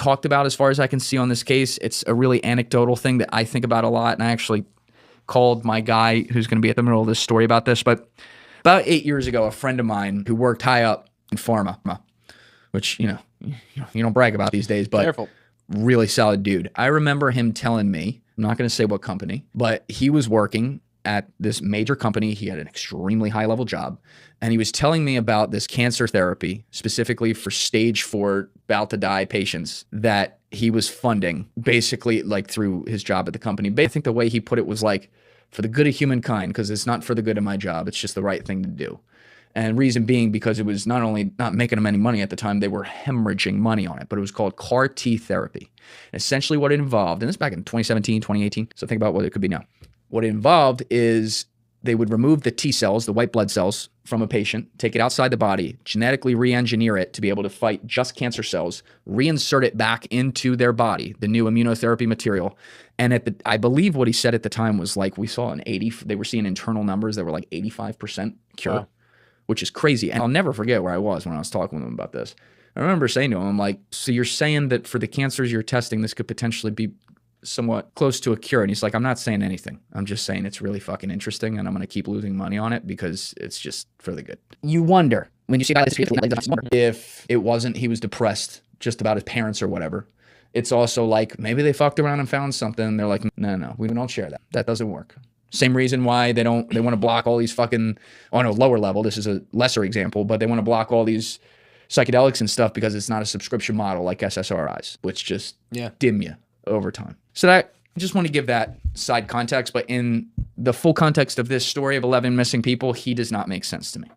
talked about as far as I can see on this case. It's a really anecdotal thing that I think about a lot. And I actually called my guy who's going to be at the middle of this story about this. But about 8 years ago, a friend of mine who worked high up in pharma, which, you don't brag about these days, but Careful. Really solid dude. I remember him telling me, I'm not going to say what company, but he was working at this major company. He had an extremely high level job. And he was telling me about this cancer therapy, specifically for stage 4 about to die patients that he was funding basically like through his job at the company. I think the way he put it was like, for the good of humankind, because it's not for the good of my job. It's just the right thing to do. And reason being because it was not only not making them any money at the time, they were hemorrhaging money on it, but it was called CAR T therapy. And essentially what it involved, and this is back in 2017, 2018, so think about what it could be now. What it involved is they would remove the T cells, the white blood cells from a patient, take it outside the body, genetically re-engineer it to be able to fight just cancer cells, reinsert it back into their body, the new immunotherapy material. And I believe what he said at the time was like, they were seeing internal numbers that were like 85% cure. Wow. Which is crazy. And I'll never forget where I was when I was talking with him about this. I remember saying to him, I'm like, so you're saying that for the cancers you're testing, this could potentially be somewhat close to a cure? And he's like, I'm not saying anything. I'm just saying it's really fucking interesting and I'm going to keep losing money on it because it's just for the good. You wonder when you see guys if it wasn't he was depressed just about his parents or whatever. It's also like maybe they fucked around and found something. And they're like, no, we don't share that. That doesn't work. Same reason why they want to block all these fucking, on a lower level, this is a lesser example, but they want to block all these psychedelics and stuff because it's not a subscription model like SSRIs, which just dim you over time. So I just want to give that side context, but in the full context of this story of 11 missing people, he does not make sense to me.